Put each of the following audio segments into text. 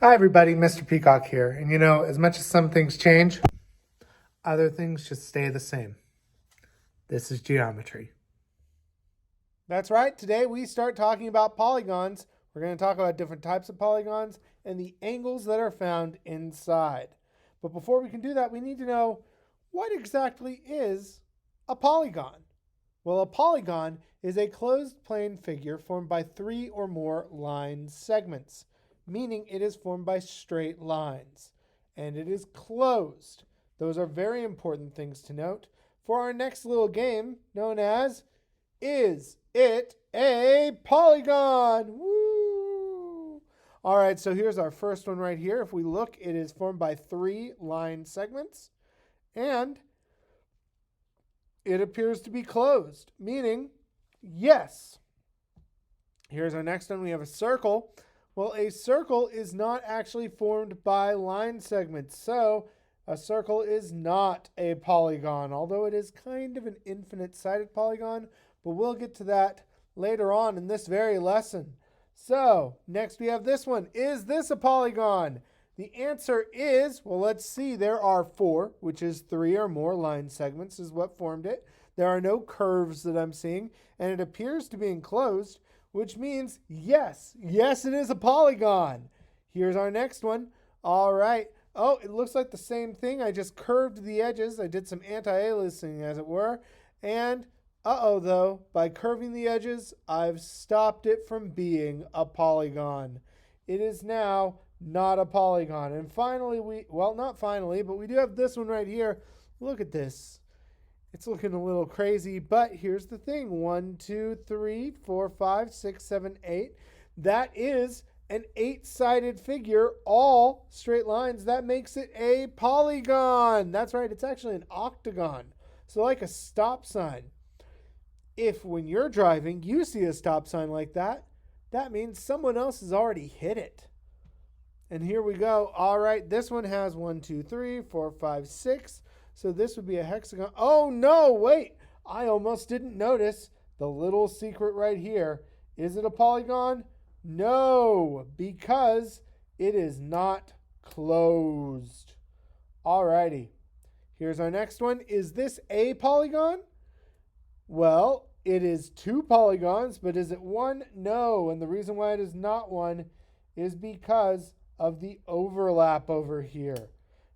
Hi everybody, Mr. Peacock here. And you know, as much as some things change, other things just stay the same. This is geometry. That's right. Today we start talking about polygons. We're going to talk about different types of polygons and the angles that are found inside. But before we can do that, we need to know what exactly is a polygon. Well, a polygon is a closed plane figure formed by three or more line segments, meaning it is formed by straight lines, and it is closed. Those are very important things to note for our next little game known as Is It a Polygon? Woo! All right, so here's our first one right here. If we look, it is formed by three line segments, and it appears to be closed, meaning yes. Here's our next one. We have a circle. Well, a circle is not actually formed by line segments, so a circle is not a polygon, although it is kind of an infinite-sided polygon, but we'll get to that later on in this very lesson. So, next we have this one. Is this a polygon? The answer is, well, let's see. There are four, which is three or more line segments is what formed it. There are no curves that I'm seeing, and it appears to be enclosed, which means yes, it is a polygon. Here's our next one. All right. Oh, it looks like the same thing. I just curved the edges. I did some anti-aliasing, as it were. And, though, by curving the edges, I've stopped it from being a polygon. It is now not a polygon. And finally, not finally, but we do have this one right here. Look at this. It's looking a little crazy, but here's the thing. 1, 2, 3, 4, 5, 6, 7, 8. That is an 8-sided figure, all straight lines. That makes it a polygon. That's right. It's actually an octagon. So like a stop sign. If when you're driving, you see a stop sign like that, that means someone else has already hit it. And here we go. All right. This one has 1, 2, 3, 4, 5, 6. So this would be a hexagon. Oh, no, wait. I almost didn't notice the little secret right here. Is it a polygon? No, because it is not closed. All righty. Here's our next one. Is this a polygon? Well, it is two polygons, but is it one? No. And the reason why it is not one is because of the overlap over here.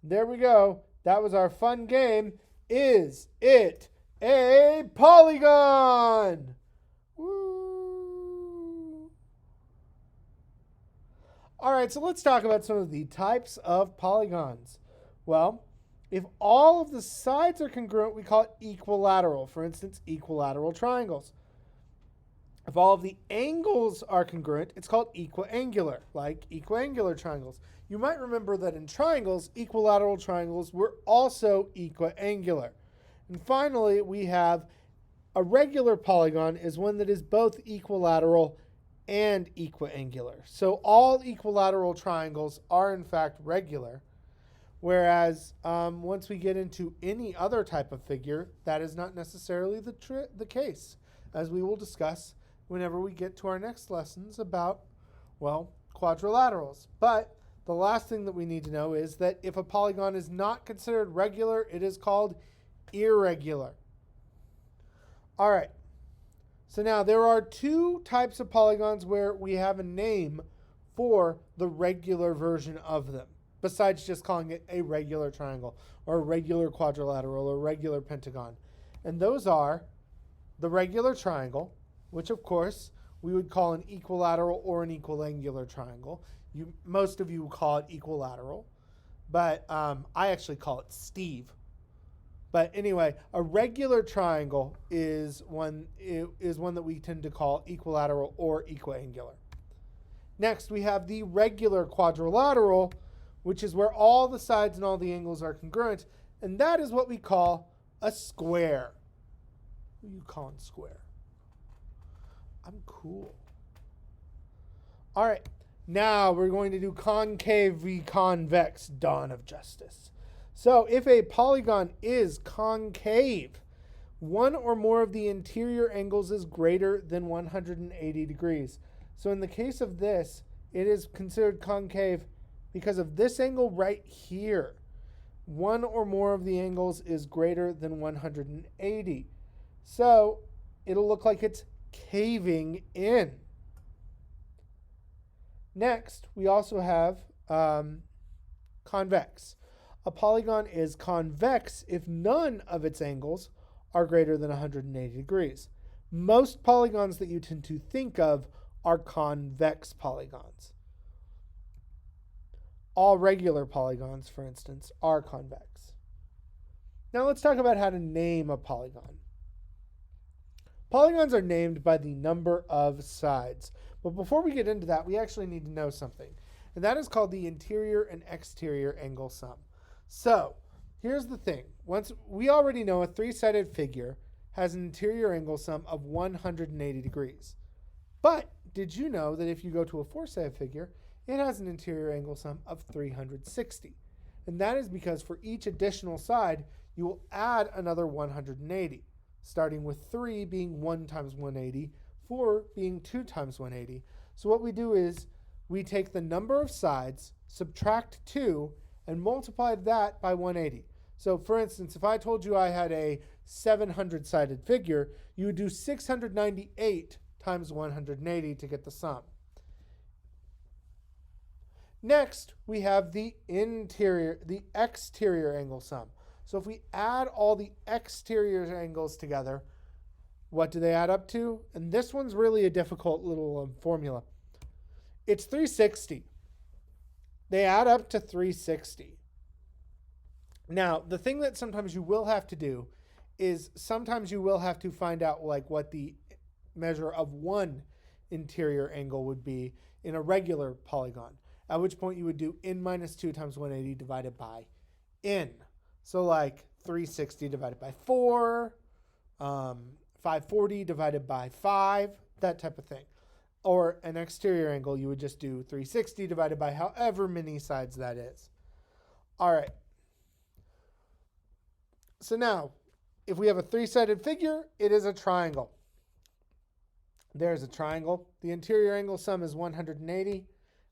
There we go. That was our fun game. Is it a polygon? Woo! All right, so let's talk about some of the types of polygons. Well, if all of the sides are congruent, we call it equilateral. For instance, equilateral triangles. If all of the angles are congruent, it's called equiangular, like equiangular triangles. You might remember that in triangles, equilateral triangles were also equiangular. And finally, we have a regular polygon is one that is both equilateral and equiangular. So all equilateral triangles are in fact regular, whereas once we get into any other type of figure, that is not necessarily the case, as we will discuss whenever we get to our next lessons about, well, quadrilaterals. But the last thing that we need to know is that if a polygon is not considered regular, it is called irregular. All right. So now there are two types of polygons where we have a name for the regular version of them, besides just calling it a regular triangle or a regular quadrilateral or regular pentagon. And those are the regular triangle, which of course we would call an equilateral or an equiangular triangle. Most of you call it equilateral, but I actually call it Steve. But anyway, a regular triangle is one that we tend to call equilateral or equiangular. Next, we have the regular quadrilateral, which is where all the sides and all the angles are congruent, and that is what we call a square. Who are you calling square? I'm cool. All right. Now we're going to do concave v convex, dawn of justice. So if a polygon is concave, one or more of the interior angles is greater than 180 degrees. So in the case of this, it is considered concave because of this angle right here. One or more of the angles is greater than 180. So it'll look like it's caving in. Next, we also have convex. A polygon is convex if none of its angles are greater than 180 degrees. Most polygons that you tend to think of are convex polygons. All regular polygons, for instance, are convex. Now let's talk about how to name a polygon. Polygons are named by the number of sides. But before we get into that, we actually need to know something. And that is called the interior and exterior angle sum. So here's the thing. Once we already know a three-sided figure has an interior angle sum of 180 degrees. But did you know that if you go to a four-sided figure, it has an interior angle sum of 360? And that is because for each additional side, you will add another 180, starting with 3 being 1 times 180, 4 being 2 times 180. So what we do is we take the number of sides, subtract 2, and multiply that by 180. So for instance, if I told you I had a 700-sided figure, you would do 698 times 180 to get the sum. Next, we have the exterior angle sum. So if we add all the exterior angles together, what do they add up to? And this one's really a difficult little formula. It's 360. They add up to 360. Now, the thing that sometimes you will have to do is sometimes you will have to find out like what the measure of one interior angle would be in a regular polygon, at which point you would do n minus 2 times 180 divided by n. So like 360 divided by 4, 540 divided by 5, that type of thing. Or an exterior angle, you would just do 360 divided by however many sides that is. All right. So now, if we have a three-sided figure, it is a triangle. There's a triangle. The interior angle sum is 180,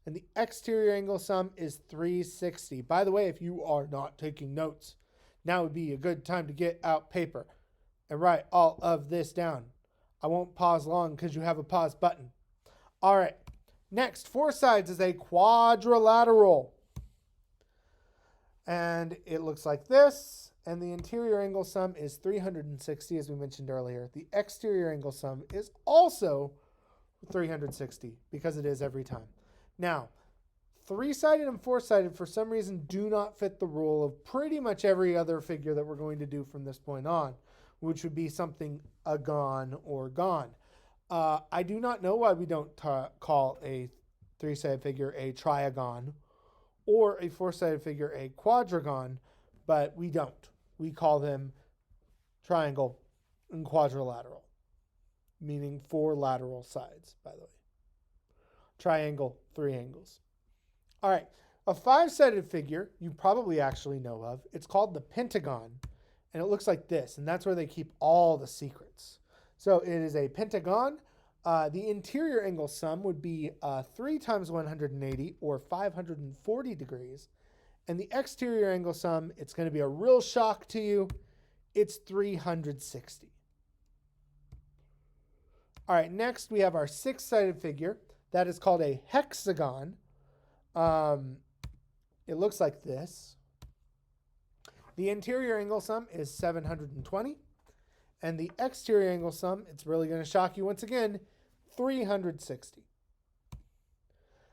and the exterior angle sum is 360. By the way, if you are not taking notes, now would be a good time to get out paper and write all of this down. I won't pause long because you have a pause button. All right. Next, 4 sides is a quadrilateral. And it looks like this. And the interior angle sum is 360, as we mentioned earlier. The exterior angle sum is also 360 because it is every time. Now, 3-sided and 4-sided for some reason do not fit the rule of pretty much every other figure that we're going to do from this point on, which would be something agon or gone. I do not know why we don't call a 3-sided figure a triagon or a 4-sided figure a quadrigon, but we don't. We call them triangle and quadrilateral, meaning 4 lateral sides, by the way. Triangle, 3 angles. All right, a 5-sided figure you probably actually know of. It's called the Pentagon, and it looks like this, and that's where they keep all the secrets. So it is a pentagon. The interior angle sum would be 3 times 180, or 540 degrees. And the exterior angle sum, it's going to be a real shock to you. It's 360. All right, next we have our 6-sided figure. That is called a hexagon. It looks like this. The interior angle sum is 720. And the exterior angle sum, it's really going to shock you once again, 360.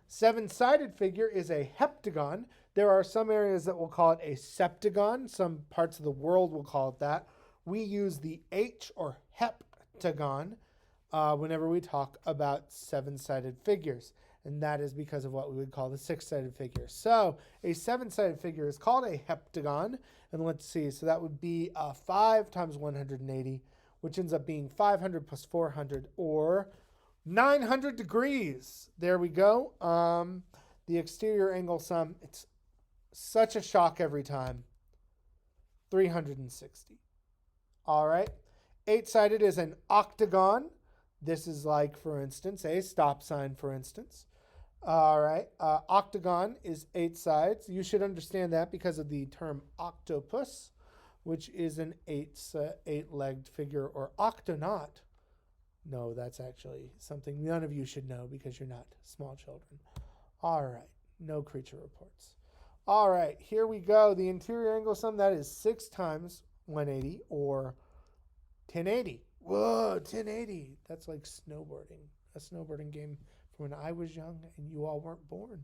7-sided figure is a heptagon. There are some areas that will call it a septagon. Some parts of the world will call it that. We use the H or heptagon whenever we talk about 7-sided figures. And that is because of what we would call the 6-sided figure. So a 7-sided figure is called a heptagon. And let's see, so that would be 5 times 180, which ends up being 500 plus 400, or 900 degrees. There we go. The exterior angle sum, it's such a shock every time. 360. All right. 8-sided is an octagon. This is like, for instance, a stop sign, for instance. All right. Octagon is 8 sides. You should understand that because of the term octopus, which is an eight-legged figure, or octonaut. No, that's actually something none of you should know because you're not small children. All right. No creature reports. All right. Here we go. The interior angle sum, that is 6 times 180, or 1080. Whoa, 1080. That's like snowboarding. A snowboarding game from when I was young and you all weren't born.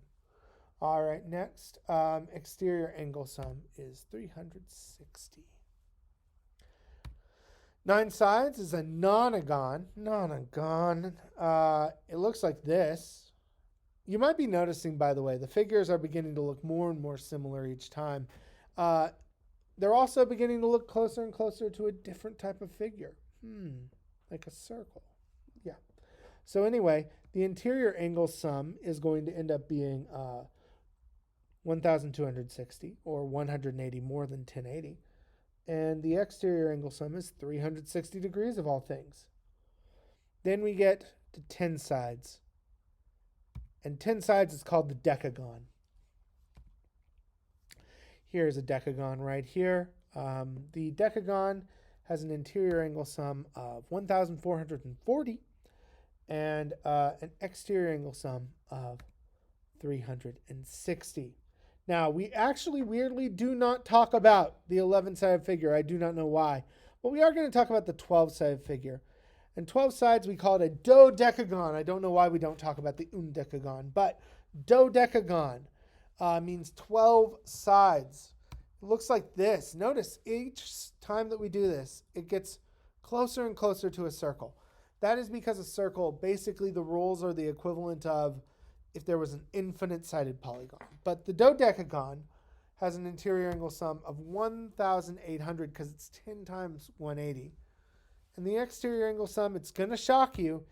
All right, next, exterior angle sum is 360. 9 sides is a nonagon. Nonagon. It looks like this. You might be noticing, by the way, the figures are beginning to look more and more similar each time. They're also beginning to look closer and closer to a different type of figure. Like a circle. Yeah. So anyway, the interior angle sum is going to end up being 1,260, or 180 more than 1080. And the exterior angle sum is 360 degrees of all things. Then we get to 10 sides. And 10 sides is called the decagon. Here's a decagon right here. The decagon has an interior angle sum of 1,440 and an exterior angle sum of 360. Now, we actually weirdly do not talk about the 11-sided figure. I do not know why. But we are going to talk about the 12-sided figure. And 12 sides, we call it a dodecagon. I don't know why we don't talk about the undecagon. But dodecagon means 12 sides. It looks like this. Notice each time that we do this, it gets closer and closer to a circle. That is because a circle, basically the rules are the equivalent of if there was an infinite-sided polygon. But the dodecagon has an interior angle sum of 1,800 because it's 10 times 180. And the exterior angle sum, it's going to shock you,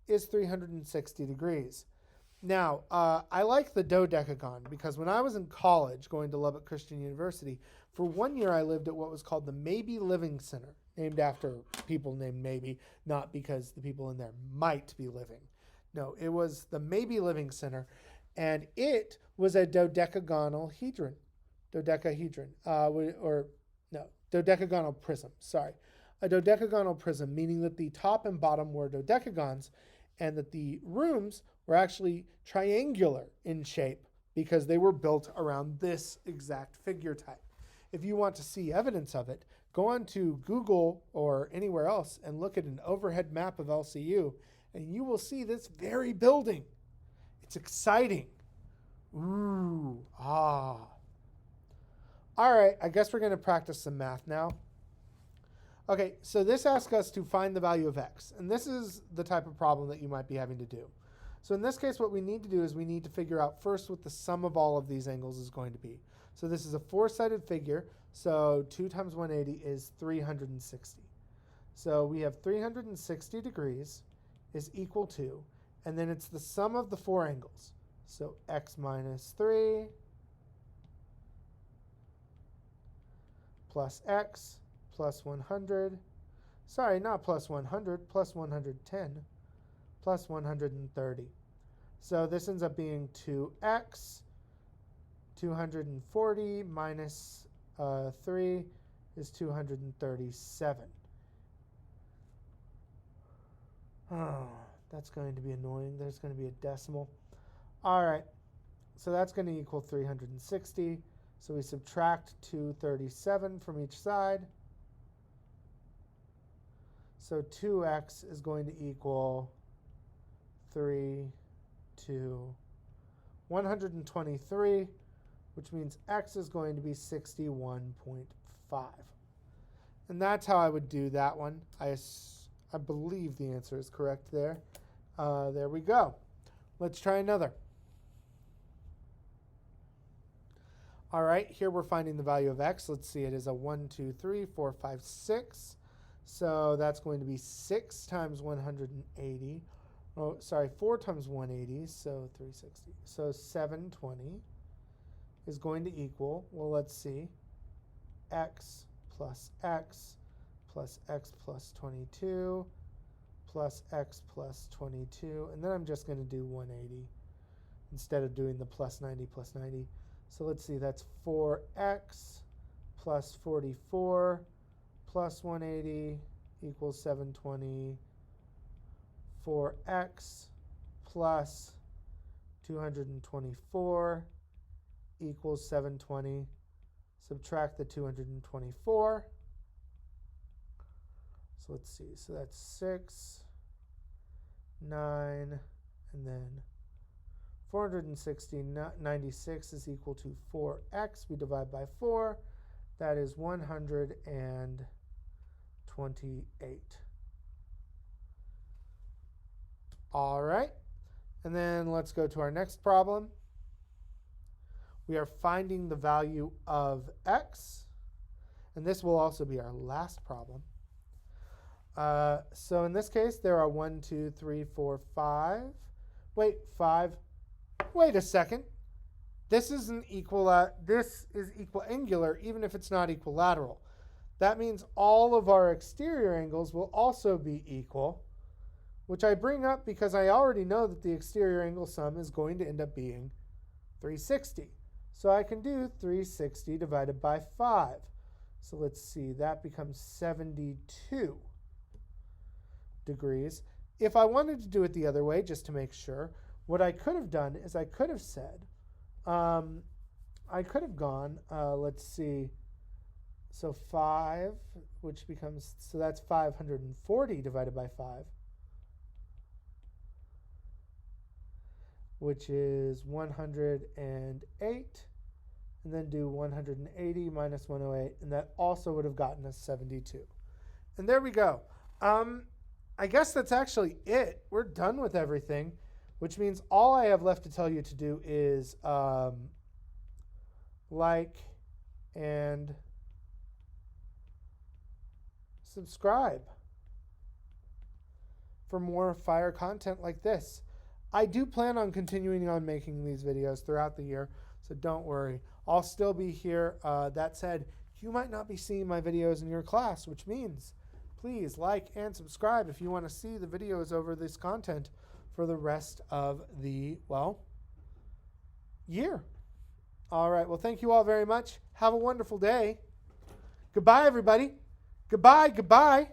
is 360 degrees. Now, I like the dodecagon because when I was in college going to Lubbock Christian University, for 1 year I lived at what was called the Maybe Living Center, named after people named Maybe, not because the people in there might be living. No, it was the Maybe Living Center, and it was a dodecagonal hedron. Dodecagonal prism, sorry. A dodecagonal prism, meaning that the top and bottom were dodecagons, and that the rooms were actually triangular in shape because they were built around this exact figure type. If you want to see evidence of it, go on to Google or anywhere else and look at an overhead map of LCU, and you will see this very building. It's exciting. Ooh, ah. All right, I guess we're going to practice some math now. Okay, so this asks us to find the value of x, and this is the type of problem that you might be having to do. So in this case, what we need to do is we need to figure out first what the sum of all of these angles is going to be. So this is a 4-sided figure, so 2 times 180 is 360. So we have 360 degrees is equal to, and then it's the sum of the 4 angles. So x minus 3 plus x plus 100. Sorry, not plus 100, plus 110 plus 130. So this ends up being 2x. 240 minus 3 is 237. Oh, that's going to be annoying. There's going to be a decimal. All right, so that's going to equal 360. So we subtract 237 from each side. So 2x is going to equal 123, which means x is going to be 61.5. And that's how I would do that one. I believe the answer is correct there. There we go. Let's try another. All right, here we're finding the value of x. Let's see, it is a 1, 2, 3, 4, 5, 6. So that's going to be 6 times 180. Oh, sorry, 4 times 180, so 360. So 720 is going to equal, well, let's see, x plus x plus x plus 22 plus x plus 22. And then I'm just going to do 180. instead of doing the plus 90 plus 90. So let's see, that's 4x plus 44 plus 180 equals 720. 4x plus 224 equals 720. Subtract the 224. So let's see. So that's 6, 9, and then 460, 96 is equal to 4x. We divide by 4. That is 128. All right. And then let's go to our next problem. We are finding the value of x. And this will also be our last problem. So in this case, there are 1, 2, 3, 4, 5. Wait, 5. Wait a second. This is equiangular even if it's not equilateral. That means all of our exterior angles will also be equal, which I bring up because I already know that the exterior angle sum is going to end up being 360. So I can do 360 divided by 5. So let's see, that becomes 72 degrees. If I wanted to do it the other way, just to make sure, what I could have done is I could have said, I could have gone, let's see, so 5, which becomes, so that's 540 divided by 5, which is 108, and then do 180 minus 108, and that also would have gotten us 72. And there we go. I guess that's actually it. We're done with everything, which means all I have left to tell you to do is like and subscribe for more fire content like this. I do plan on continuing on making these videos throughout the year, so don't worry. I'll still be here. That said, you might not be seeing my videos in your class, which means please like and subscribe if you want to see the videos over this content for the rest of the, well, year. All right. Well, thank you all very much. Have a wonderful day. Goodbye, everybody. Goodbye. Goodbye.